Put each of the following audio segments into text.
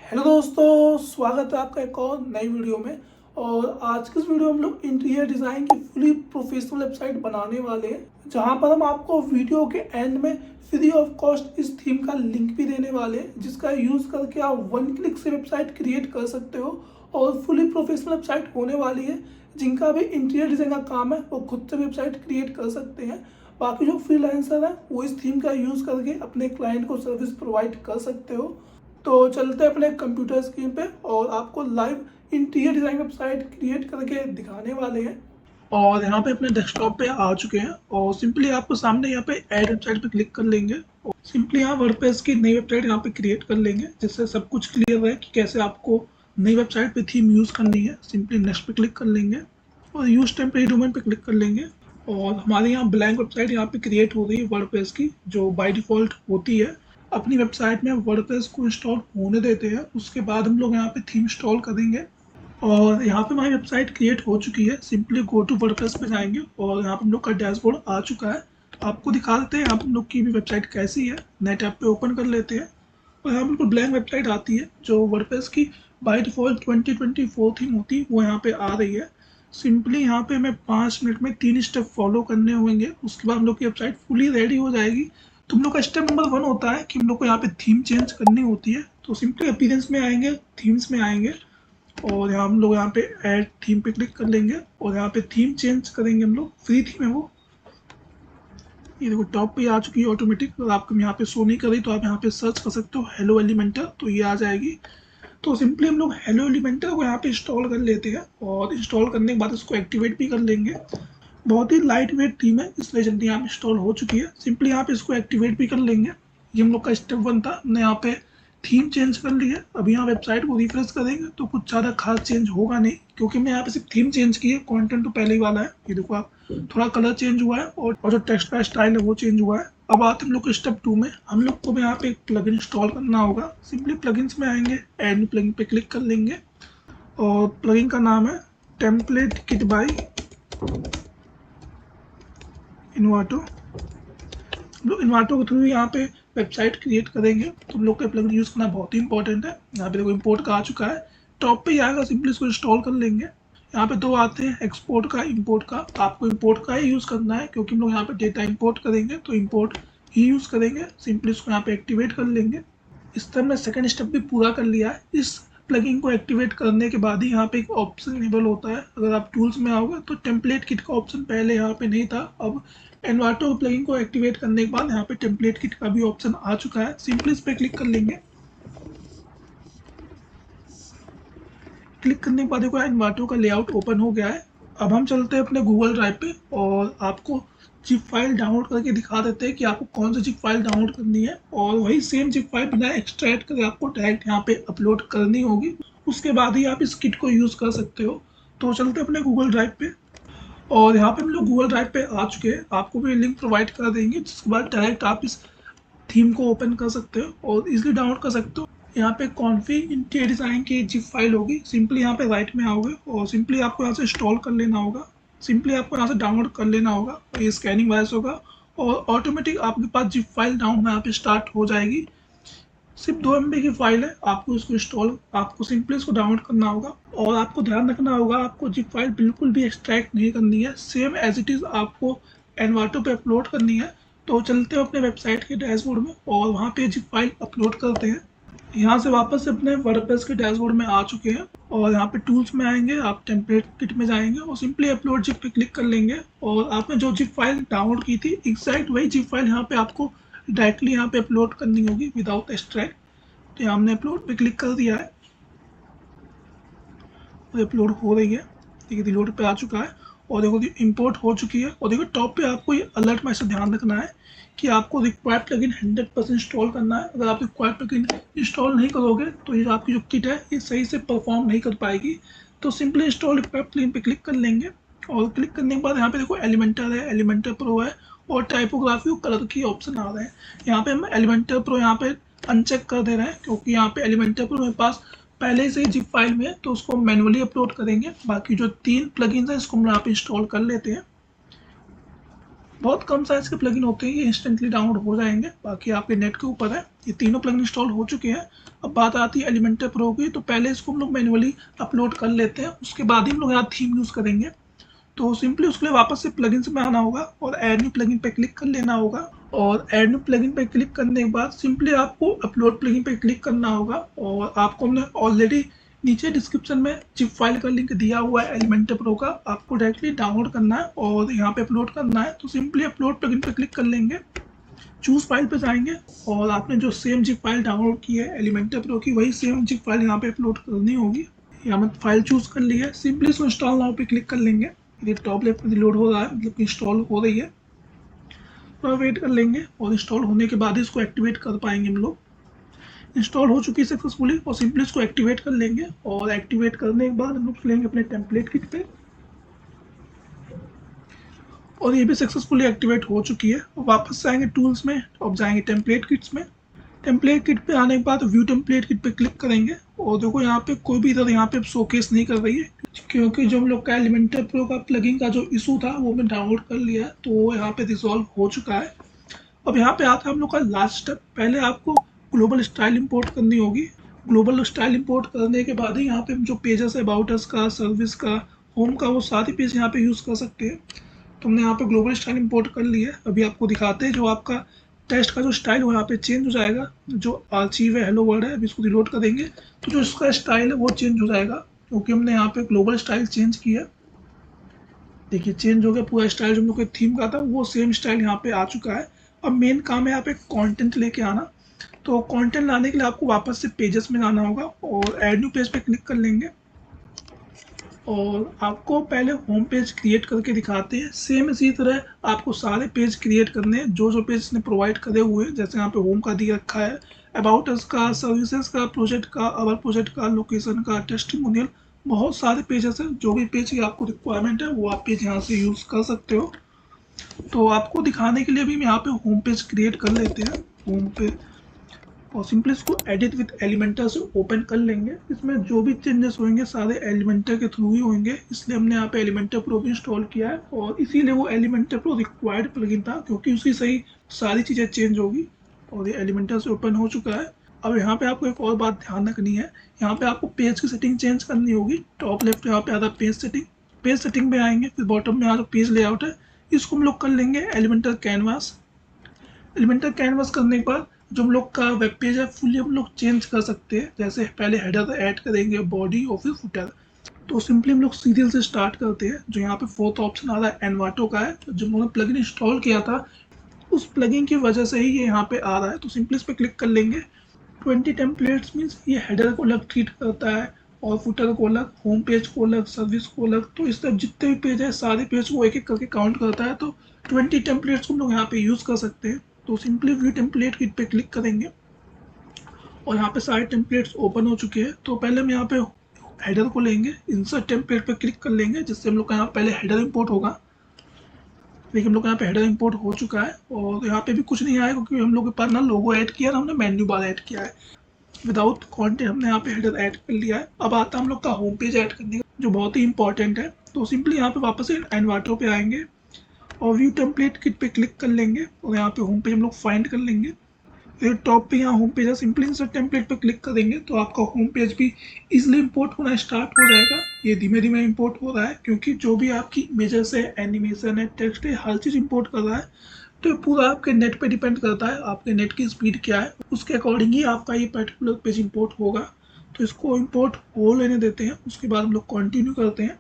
Hello दोस्तों, स्वागत है आपका एक और नई वीडियो में। और आज के इस वीडियो में हम लोग इंटीरियर डिज़ाइन की फुली प्रोफेशनल वेबसाइट बनाने वाले हैं, जहां पर हम आपको वीडियो के एंड में फ्री ऑफ कॉस्ट इस थीम का लिंक भी देने वाले हैं, जिसका यूज़ करके आप वन क्लिक से वेबसाइट क्रिएट कर सकते हो और फुली प्रोफेशनल वेबसाइट होने वाली है। जिनका भी इंटीरियर डिज़ाइन का काम है वो खुद से वेबसाइट क्रिएट कर सकते हैं। बाकी जो फ्रीलांसर है वो इस थीम का यूज़ करके अपने क्लाइंट को सर्विस प्रोवाइड कर सकते हो। तो चलते हैं अपने कंप्यूटर स्क्रीन पे और आपको live interior design website create करके दिखाने वाले हैं। और यहाँ पे अपने डेस्कटॉप पे आ चुके हैं और सिंपली आपको सामने यहाँ पे ऐड वेबसाइट पे क्लिक कर लेंगे और सिंपली यहाँ वर्डप्रेस की नई वेबसाइट यहाँ पे क्रिएट कर लेंगे, जिससे सब कुछ क्लियर है कि कैसे आपको नई वेबसाइट पे थीम यूज़ करनी है। सिंपली नेक्स्ट पे क्लिक कर लेंगे और यूज़ टेम्परेरी डोमेन पे क्लिक कर लेंगे और हमारे यहाँ ब्लैंक वेबसाइट यहाँ पे क्रिएट हो रही है वर्डप्रेस की, जो बाय डिफ़ॉल्ट होती है। अपनी वेबसाइट में वर्डप्रेस को इंस्टॉल होने देते हैं, उसके बाद हम लोग यहाँ पे थीम इंस्टॉल करेंगे। और यहाँ पे हमारी वेबसाइट क्रिएट हो चुकी है। सिंपली गो टू वर्डप्रेस पे जाएंगे और यहाँ पे हम लोग का डैशबोर्ड आ चुका है। आपको दिखा देते हैं यहाँ पे हम लोग की भी वेबसाइट कैसी है। नए टैब पे ओपन कर लेते हैं और यहाँ बिल्कुल ब्लैंक वेबसाइट आती है, जो वर्डप्रेस की बाय डिफ़ॉल्ट 2024 थीम होती है वो यहाँ पे आ रही है। सिंपली यहाँ पे हमें 5 मिनट में 3 स्टेप फॉलो करने होंगे, उसके बाद हम लोग की वेबसाइट फुली रेडी हो जाएगी। तो हम लोग का स्टेप नंबर 1 होता है कि हम लोग को यहाँ पे थीम चेंज करनी होती है। तो सिंपली अपीयरेंस में आएंगे, थीम्स में आएंगे और यहाँ हम लोग यहाँ पे ऐड थीम पे क्लिक कर लेंगे और यहाँ पे थीम चेंज करेंगे। हम लोग फ्री थीम है वो, ये देखो टॉप पे आ चुकी है ऑटोमेटिक। अगर आपको यहाँ पे शो नहीं कर रही तो आप यहाँ पे सर्च कर सकते हो हेलो एलिमेंटर, तो ये आ जाएगी। तो सिंपली हम लोग हेलो एलिमेंटर को यहाँ पे इंस्टॉल कर लेते हैं और इंस्टॉल करने के बाद इसको एक्टिवेट भी कर लेंगे। बहुत ही लाइट वेट थीम है, इसलिए जल्दी यहाँ पे इंस्टॉल हो चुकी है। सिंपली यहाँ पे इसको एक्टिवेट भी कर लेंगे। ये हम लोग का स्टेप 1 था। हमने यहाँ पे थीम चेंज कर ली है। अभी यहाँ वेबसाइट को रिफ्रेश करेंगे तो कुछ ज़्यादा खास चेंज होगा नहीं, क्योंकि मैं यहाँ पे सिर्फ थीम चेंज की है। कंटेंट तो पहले ही वाला है। ये देखो आप, थोड़ा कलर चेंज हुआ है और जो टेक्स्ट का स्टाइल है वो चेंज हुआ है। अब आते हम लोग को स्टेप 2 में। हम लोग को यहाँ पे एक प्लगइन इंस्टॉल करना होगा। सिंपली प्लगइन्स में आएंगे, ऐड प्लगइन पे क्लिक कर लेंगे और प्लगइन का नाम है टेम्पलेट किट बाय इन्वाटो। हम लोग इन्वाटो के थ्रू यहाँ पे वेबसाइट क्रिएट करेंगे। तो हम लोग का प्लगइन यूज़ करना बहुत ही इंपॉर्टेंट है। यहाँ पे देखो इंपोर्ट का आ चुका है, टॉप पे ही आएगा। सिंपली इसको इंस्टॉल कर लेंगे। यहाँ पे 2 आते हैं, एक्सपोर्ट का, इंपोर्ट का। आपको इंपोर्ट का ही यूज़ करना है, क्योंकि हम लोग यहाँ पे डेटा इंपोर्ट करेंगे तो इंपोर्ट ही यूज़ करेंगे। सिंपली इसको यहाँ पे एक्टिवेट कर लेंगे। इस तरह हमने सेकंड स्टेप भी पूरा कर लिया है। इस प्लगइन को एक्टिवेट करने के बाद ही यहाँ पे एक ऑप्शन इनेबल होता है। अगर आप टूल्स में आओगे तो टेम्पलेट किट का ऑप्शन पहले यहाँ पे नहीं था। अब एनवाटो प्लगइन को एक्टिवेट करने के बाद यहाँ पे टेम्पलेट किट का भी ऑप्शन आ चुका है। सिंपली इस पर क्लिक कर लेंगे। क्लिक करने के बाद देखो एनवाटो का लेआउट ओपन हो गया है। अब हम चलते हैं अपने गूगल ड्राइव पे और आपको जिप फाइल डाउनलोड करके दिखा देते हैं कि आपको कौन सी जिप फाइल डाउनलोड करनी है। और वही सेम जिप फाइल बिना एक्सट्रैक्ट करके आपको डायरेक्ट यहाँ पे अपलोड करनी होगी। उसके बाद ही आप इस किट को यूज़ कर सकते हो। तो चलते हैं अपने गूगल ड्राइव पे और यहाँ पे हम लोग गूगल ड्राइव पे आ चुके हैं। आपको भी लिंक प्रोवाइड कर देंगे, जिसके बाद डायरेक्ट आप इस थीम को ओपन कर सकते हो और इजीली डाउनलोड कर सकते हो। यहाँ पे कॉन्फिग इंटीरियर डिज़ाइन की जिप फाइल होगी। सिंपली यहाँ पे राइट में आओगे और सिंपली आपको यहाँ से इंस्टॉल कर लेना होगा। सिंपली आपको यहाँ से डाउनलोड कर लेना होगा और ये स्कैनिंग वाइज होगा और ऑटोमेटिक आपके पास जिप फाइल डाउनलोड यहाँ पे स्टार्ट हो जाएगी। सिर्फ 2 MB की फाइल है। आपको इसको इंस्टॉल, आपको सिंपली इसको डाउनलोड करना होगा और आपको ध्यान रखना होगा, आपको जिप फाइल बिल्कुल भी एक्सट्रैक्ट नहीं करनी है। सेम एज इट इज़ आपको एनवाटो पे अपलोड करनी है। तो चलते हैं अपने वेबसाइट के डैशबोर्ड में और वहाँ पे जिप फाइल अपलोड करते हैं। यहाँ से वापस से अपने वर्डप्रेस के डैशबोर्ड में आ चुके हैं और यहाँ पे टूल्स में आएंगे, आप टेम्पलेट किट में जाएंगे और सिंपली अपलोड जिप पे क्लिक कर लेंगे और आपने जो जिप फाइल डाउनलोड की थी एग्जैक्ट वही जिप फाइल यहाँ पे आपको डायरेक्टली यहाँ पे अपलोड करनी होगी विदाउट एक्सट्रैक्ट। तो यहाँ हमने अपलोड पे क्लिक कर दिया है और अपलोड हो रही है। देखिए रिलोड पे आ चुका है और देखो इंपोर्ट हो चुकी है। और देखो टॉप पे आपको ये अलर्ट मैसेज ध्यान रखना है कि आपको रिक्वायर्ड प्लगइन 100% इंस्टॉल करना है। अगर आप रिक्वायर्ड प्लगइन इंस्टॉल नहीं करोगे तो ये आपकी जो किट है ये सही से परफॉर्म नहीं कर पाएगी। तो सिंपली इंस्टॉल रिक्वायर्ड प्लगइन पे क्लिक कर लेंगे और क्लिक करने के बाद यहाँ पे देखो एलिमेंटर है, एलिमेंटर प्रो है और टाइपोग्राफी और कलर की ऑप्शन आ रहे हैं। यहाँ पे हम एलिमेंटर प्रो यहाँ पे अनचेक कर दे रहे हैं, क्योंकि यहाँ पे एलिमेंटर प्रो मेरे पास पहले से ही जिप फाइल में है, तो उसको मैनुअली अपलोड करेंगे। बाकी जो 3 प्लगइन्स हैं इसको हम यहाँ पे इंस्टॉल कर लेते हैं। बहुत कम साइज़ के प्लगइन होते हैं, ये इंस्टेंटली डाउनलोड हो जाएंगे, बाकी आपके नेट के ऊपर है। ये तीनों प्लगइन इंस्टॉल हो चुके हैं। अब बात आती है एलिमेंटर प्रो की, तो पहले इसको हम लोग मैन्युअली अपलोड कर लेते हैं, उसके बाद ही हम लोग यहाँ थीम यूज़ करेंगे। तो सिंपली उसके लिए वापस से प्लगइन्स में आना होगा और ऐड न्यू प्लगइन पे क्लिक कर लेना होगा। और ऐड न्यू प्लगइन पे क्लिक करने के बाद सिंपली आपको अपलोड प्लगइन पे क्लिक करना होगा। और आपको हमने ऑलरेडी नीचे डिस्क्रिप्शन में जिप फाइल का लिंक दिया हुआ है एलिमेंटर प्रो का, आपको डायरेक्टली डाउनलोड करना है और यहाँ पे अपलोड करना है। तो सिंपली अपलोड प्लगइन पे क्लिक कर लेंगे, चूज फाइल पे जाएंगे और आपने जो सेम जिप फाइल डाउनलोड की है एलिमेंटर प्रो की, वही सेम जिप फाइल यहाँ पे अपलोड करनी होगी। यहाँ मैं फाइल चूज कर ली है, सिंपली इसको इंस्टॉल नाउ पे क्लिक कर लेंगे। ये टॉप लेफ्ट में लोड हो रहा है, मतलब इंस्टॉल हो रही है। थोड़ा वेट कर लेंगे और इंस्टॉल होने के बाद इसको एक्टिवेट कर पाएंगे हम लोग। इंस्टॉल हो चुकी है सक्सेसफुली और सिंपली इसको एक्टिवेट कर लेंगे। और एक्टिवेट करने के बाद हम लोग चलेंगे अपने टेम्पलेट किट पे और ये भी सक्सेसफुली एक्टिवेट हो चुकी है। और वापस से आएंगे टूल्स में और जाएंगे टेम्पलेट किट्स में। टेम्पलेट किट पे आने के बाद व्यू टेम्पलेट किट पे क्लिक करेंगे और देखो यहाँ पे कोई भी इधर यहाँ पे शोकेस नहीं कर रही है, क्योंकि जो हम लोग का एलिमेंटर प्रो का प्लगइन का जो इशू था वो मैं डाउनलोड कर लिया है, तो वो यहाँ पे रिजॉल्व हो चुका है। अब यहाँ पे आता है हम लोग का लास्ट स्टेप। पहले आपको ग्लोबल स्टाइल इंपोर्ट करनी होगी। ग्लोबल स्टाइल इंपोर्ट करने के बाद ही यहाँ पे जो पेजेस है अबाउट अस का, सर्विस का, होम का, वो सारे पेज यहाँ पे यूज़ कर सकते हैं। तो हमने यहाँ पे ग्लोबल स्टाइल इंपोर्ट कर लिया है। अभी आपको दिखाते हैं जो आपका टेस्ट का जो स्टाइल वो यहाँ पे चेंज हो जाएगा। जो आर्चिव है हेलो वर्ल्ड है, अभी इसको रिलोड करेंगे तो जो इसका स्टाइल है वो चेंज हो जाएगा, क्योंकि हमने यहाँ पे ग्लोबल स्टाइल चेंज किया। देखिए चेंज हो गया पूरा स्टाइल, जो हम लोग के थीम का था वो सेम स्टाइल यहाँ पे आ चुका है। अब मेन काम है यहाँ पे कंटेंट लेके आना। तो कंटेंट लाने के लिए आपको वापस से पेजेस में जाना होगा और ऐड न्यू पेज पे क्लिक कर लेंगे। और आपको पहले होम पेज क्रिएट करके दिखाते हैं। सेम इसी तरह आपको सारे पेज क्रिएट करने हैं जो पेज इसने प्रोवाइड करे हुए हैं। जैसे यहाँ पे होम का दिया रखा है, अबाउट अस का, सर्विसेज का, प्रोजेक्ट का, अवर प्रोजेक्ट का, लोकेशन का, टेस्टिमोनियल, बहुत सारे पेजेस हैं। जो भी पेज की आपको रिक्वायरमेंट है वो आप पेज यहाँ से यूज़ कर सकते हो। तो आपको दिखाने के लिए भी यहाँ पे होम पेज क्रिएट कर लेते हैं। होम पे और सिंपली इसको एडिट विद एलिमेंटर से ओपन कर लेंगे। इसमें जो भी चेंजेस होंगे सारे एलिमेंटर के थ्रू ही होंगे, इसलिए हमने यहाँ पे एलिमेंटर प्रो भी इंस्टॉल किया है और इसीलिए वो एलिमेंटर प्रो रिक्वायर्ड प्लगइन था, क्योंकि उसी से ही सारी चीज़ें चेंज होगी। और ये एलिमेंटर से ओपन हो चुका है। अब यहाँ पे आपको एक और बात ध्यान रखनी है, यहाँ पे आपको पेज की सेटिंग चेंज करनी होगी। टॉप लेफ्ट यहाँ पे आता पेज सेटिंग, पेज सेटिंग में आएंगे, फिर बॉटम में यहाँ जो पेज लेआउट है इसको हम लोग कर लेंगे एलिमेंटर कैनवास। एलिमेंटर कैनवास करने के बाद जो हम लोग का वेब पेज है फुली हम लोग चेंज कर सकते हैं। जैसे पहले हेडर ऐड करेंगे, बॉडी और फिर फुटर। तो सिंपली हम लोग सीरियल से स्टार्ट करते हैं। जो यहाँ पे फोर्थ ऑप्शन आ रहा है एनवाटो का है, जो हमने प्लगइन इंस्टॉल किया था उस प्लगइन की वजह से ही ये यहाँ पे आ रहा है। तो सिंपली इस पर क्लिक कर लेंगे। 20 टेम्पलेट्स मीन्स ये हेडर को अलग ट्रीट करता है और फुटर को अलग, होम पेज को अलग, सर्विस को अलग। तो इस तरह जितने भी पेज है सारे पेज को एक एक करके काउंट करता है। तो 20 टेम्पलेट्स को हम लोग यहाँ पे यूज़ कर सकते हैं। तो सिंपली व्यू टेम्पलेट किट पे क्लिक करेंगे और यहाँ पे सारे टेम्पलेट्स ओपन हो चुके हैं। तो पहले हम यहाँ पे हेडर को लेंगे, इंसर्ट टेम्पलेट पे क्लिक कर लेंगे, जिससे हम लोग का यहाँ पहले हेडर इंपोर्ट होगा। देखिए हम लोग का यहाँ पे हेडर इंपोर्ट हो चुका है और यहाँ पे भी कुछ नहीं आया, क्योंकि हम लोग के पास ना लोगो ऐड किया ना हमने मेन्यू बार ऐड किया है। विदाउट कंटेंट हमने यहाँ पे हेडर ऐड कर लिया है। अब आता है हम लोग का होम पेज ऐड करने का, जो बहुत ही इंपॉर्टेंट है। तो सिंपली यहाँ पे वापस से एनवाटो पे आएंगे और व्यू टेम्पलेट किट पे क्लिक कर लेंगे और यहाँ पे होम पेज हम लोग फाइंड कर लेंगे। फिर टॉप पे यहाँ होम पेज है, सिंपली इंसर्ट टेम्पलेट पे क्लिक करेंगे तो आपका होम पेज भी इजिली इंपोर्ट होना स्टार्ट हो जाएगा। ये धीमे धीमे इंपोर्ट हो रहा है, क्योंकि जो भी आपकी इमेजेस है, एनिमेशन है, टेक्स्ट है, हर चीज़ इंपोर्ट कर रहा है। तो पूरा आपके नेट पे डिपेंड करता है, आपके नेट की स्पीड क्या है, उसके अकॉर्डिंग ही आपका ये पर्टिकुलर पेज इंपोर्ट होगा। तो इसको इंपोर्ट हो लेने देते हैं, उसके बाद हम लोग कंटिन्यू करते हैं।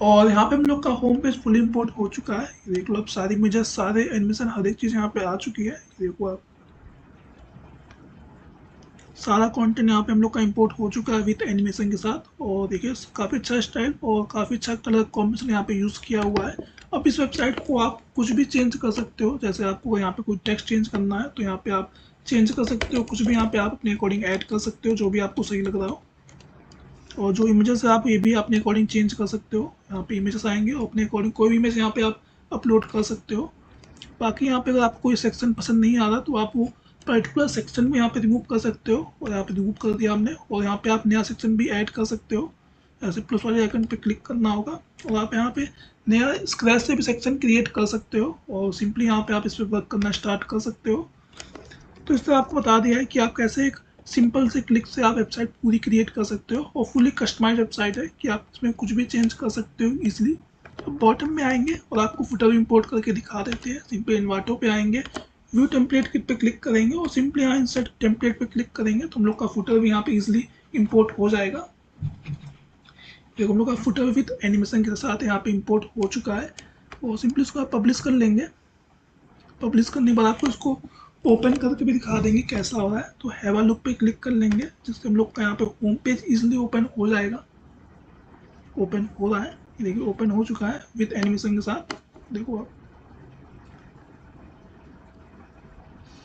और यहाँ पे हम लोग का होम पेज फुल इंपोर्ट हो चुका है। देख लो अब सारी इमेजेस, सारे एनिमेशन, हर एक चीज़ यहाँ पे आ चुकी है। देखो आप सारा कंटेंट यहाँ पे हम लोग का इंपोर्ट हो चुका है विद एनिमेशन के साथ। और देखिए काफ़ी अच्छा स्टाइल और काफ़ी अच्छा कलर कॉम्बिनेशन यहाँ पे यूज़ किया हुआ है। अब इस वेबसाइट को आप कुछ भी चेंज कर सकते हो। जैसे आपको यहाँ पे कोई टेक्स्ट चेंज करना है तो यहाँ पे आप चेंज कर सकते हो, कुछ भी यहाँ पे आप अपने अकॉर्डिंग ऐड कर सकते हो जो भी आपको सही लग रहा हो। और जो इमेजेस है आप ये भी अपने अकॉर्डिंग चेंज कर सकते हो। यहाँ पे इमेजेस आएंगे और अपने अकॉर्डिंग कोई भी इमेज यहाँ पे आप अपलोड कर सकते हो। बाकी यहाँ पे अगर आपको कोई सेक्शन पसंद नहीं आ रहा तो आप वो पर्टिकुलर सेक्शन में यहाँ पे रिमूव कर सकते हो। और यहाँ पे रिमूव कर दिया हमने और यहाँ पे आप नया सेक्शन भी ऐड कर सकते हो। ऐसे प्लस वाले आइकन पे क्लिक करना होगा और आप यहाँ पे नया स्क्रैच से भी सेक्शन क्रिएट कर सकते हो और सिंपली यहाँ पे आप इस पर वर्क करना स्टार्ट कर सकते हो। तो इस तरह आपको बता दिया है कि आप कैसे एक सिंपल से क्लिक से आप वेबसाइट पूरी क्रिएट कर सकते हो और फुली कस्टमाइज वेबसाइट है कि आप इसमें कुछ भी चेंज कर सकते हो इजीली। तो बॉटम में आएंगे और आपको फुटर भी इंपोर्ट करके दिखा देते हैं। सिंपली इन्वाटो पे आएंगे, व्यू टेम्पलेट किट पे क्लिक करेंगे और सिंपली यहाँ इंसर्ट टेम्पलेट पे क्लिक करेंगे तो हम लोग का फुटर भी यहाँ पे इजीली इंपोर्ट हो जाएगा। देखो हम लोग का फुटर विद एनिमेशन के साथ यहाँ पे इंपोर्ट हो चुका है और सिंपली इसको आप पब्लिश कर लेंगे। पब्लिश करने के बाद आपको इसको ओपन करके भी दिखा देंगे कैसा हो रहा है। तो हैव अ लुक पे क्लिक कर लेंगे जिससे हम लोग का यहाँ पे होम पेज इजीली ओपन हो जाएगा। ओपन हो रहा है, देखिए ओपन हो चुका है विद एनिमेशन के साथ। देखो आप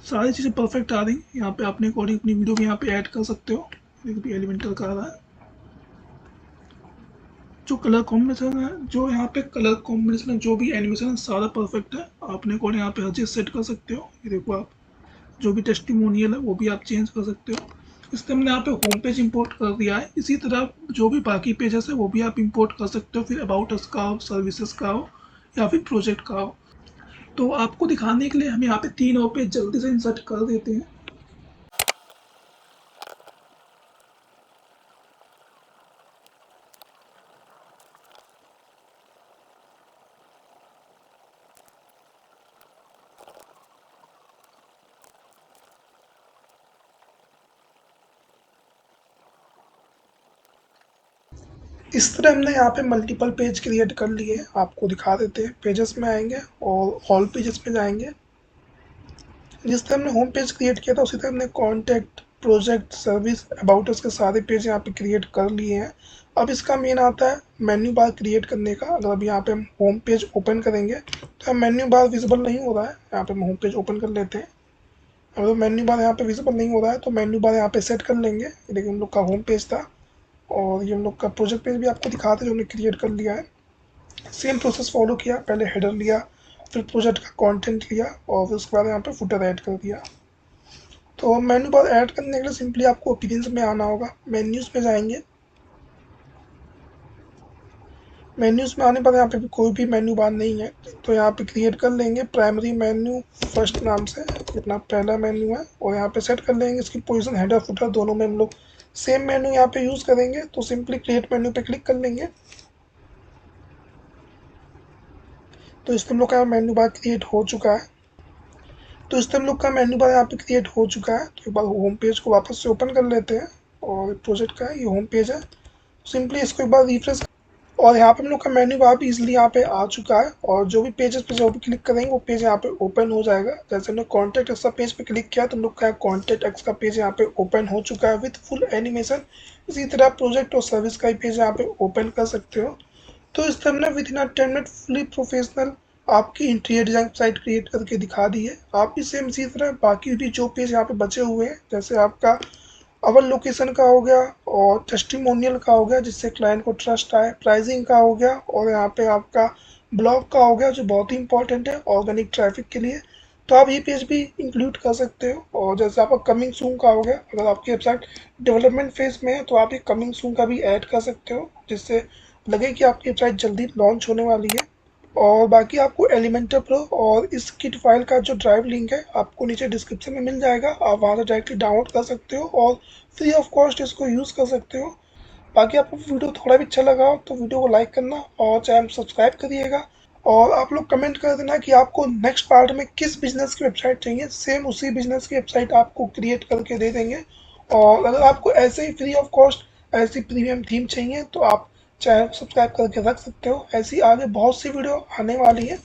सारी चीज़ें परफेक्ट आ रही। यहाँ पे अपने अकॉर्डिंग अपनी वीडियो भी यहाँ पे ऐड कर सकते हो। देखिए एलिमेंटल का आ रहा है, जो कलर कॉम्बिनेशन है, जो यहाँ पे कलर कॉम्बिनेशन है, जो भी एनिमेशन है सारा परफेक्ट है। आपने अकॉर्डिंग यहाँ पे हर चीज़ सेट कर सकते हो। ये देखो आप जो भी टेस्टिमोनियल है वो भी आप चेंज कर सकते हो। इससे हमने यहाँ पे होम पेज इंपोर्ट कर दिया है। इसी तरह जो भी बाकी पेजेस है वो भी आप इंपोर्ट कर सकते हो, फिर अबाउट अस का हो, सर्विसेज का हो या फिर प्रोजेक्ट का हो। तो आपको दिखाने के लिए हम यहाँ पे 3 और पेज जल्दी से इंसर्ट कर देते हैं। इस तरह हमने यहाँ पे मल्टीपल पेज क्रिएट कर लिए। आपको दिखा देते हैं, पेजेस में आएंगे और ऑल पेजेस पे जाएंगे। जिस तरह हमने होम पेज क्रिएट किया था उसी तरह हमने contact, project, service, about us के सारे पेज यहाँ पे क्रिएट कर लिए हैं। अब इसका मेन आता है मेन्यू बार क्रिएट करने का। अगर अभी यहाँ पे हम होम पेज ओपन करेंगे तो मेन्यू बार विजिबल नहीं हो रहा है। यहाँ पे हम होम पेज ओपन कर लेते हैं। अगर मेन्यू बार यहाँ पे विजिबल नहीं हो रहा है तो मेन्यू बार यहाँ पे सेट कर लेंगे। देखिए हम लोग का होम पेज था और ये हम लोग का प्रोजेक्ट पेज भी आपको दिखाते जो हमने क्रिएट कर लिया है। सेम प्रोसेस फॉलो किया, पहले हेडर लिया, फिर प्रोजेक्ट का कंटेंट लिया और फिर उसके बाद यहाँ पे फुटर ऐड कर दिया। तो मेन्यू बार ऐड करने के लिए सिंपली आपको ओपिनियंस में आना होगा, मेन्यूज़ में जाएंगे। मेन्यूज़ में आने पर यहाँ पे भी कोई भी मेन्यू बार नहीं है तो यहाँ पे क्रिएट कर लेंगे प्राइमरी मेन्यू फर्स्ट नाम से, अपना पहला मेन्यू है और यहाँ पे सेट कर लेंगे इसकी पोजीशन। हेडर फुटर दोनों में हम लोग सेम मेन्यू यहाँ पे यूज़ करेंगे। तो सिंपली क्रिएट मेन्यू पे क्लिक कर लेंगे तो इस हम लोग का मेन्यू बार क्रिएट हो चुका है। तो इस हम लोग का मेन्यू बार यहाँ पे क्रिएट हो चुका है। तो एक बार होम पेज को वापस से ओपन कर लेते हैं और प्रोजेक्ट का ये होम पेज है। सिंपली इसको एक बार रिफ्रेश और यहाँ पे हम लोग का मेन्यू बार भी इजीली यहाँ पे आ चुका है और जो भी पेजेस पे जो भी क्लिक करेंगे वो पेज यहाँ पे ओपन हो जाएगा। जैसे हमने कॉन्टैक्ट एक्स का पेज पे क्लिक किया तो हम लोग का कॉन्टैक्ट एक्स का पेज यहाँ पे ओपन हो चुका है विथ फुल एनिमेशन। इसी तरह प्रोजेक्ट और सर्विस का ही पेज यहाँ पे ओपन कर सकते हो। तो इस तरह हमने with in 10 minute fully professional आपकी इंटीरियर डिजाइन साइट क्रिएट करके दिखा दी है। आप भी सेम इसी तरह बाकी भी जो पेज यहाँ पे बचे हुए हैं, जैसे आपका अवर लोकेशन का हो गया और टेस्टिमोनियल का हो गया जिससे क्लाइंट को ट्रस्ट आए, प्राइसिंग का हो गया और यहाँ पे आपका ब्लॉग का हो गया जो बहुत ही इंपॉर्टेंट है ऑर्गेनिक ट्रैफिक के लिए, तो आप ये पेज भी इंक्लूड कर सकते हो। और जैसे आपका कमिंग सून का हो गया, अगर आपकी वेबसाइट डेवलपमेंट फेज में है तो आप ये कमिंग सून का भी ऐड कर सकते हो जिससे लगे कि आपकी वेबसाइट जल्दी लॉन्च होने वाली है। और बाकी आपको एलिमेंटर प्रो और इस किट फाइल का जो ड्राइव लिंक है आपको नीचे डिस्क्रिप्शन में मिल जाएगा। आप वहाँ से डायरेक्टली डाउनलोड कर सकते हो और फ्री ऑफ कॉस्ट इसको यूज़ कर सकते हो। बाकी आपको वीडियो थोड़ा भी अच्छा लगा हो तो वीडियो को लाइक करना और चैनल सब्सक्राइब करिएगा। और आप लोग कमेंट कर देना कि आपको नेक्स्ट पार्ट में किस बिजनेस की वेबसाइट चाहिए, सेम उसी बिजनेस की वेबसाइट आपको क्रिएट करके दे देंगे। और अगर आपको ऐसे ही फ्री ऑफ कॉस्ट ऐसी प्रीमियम थीम चाहिए तो आप चैनल को सब्सक्राइब करके रख सकते हो। ऐसी आगे बहुत सी वीडियो आने वाली है।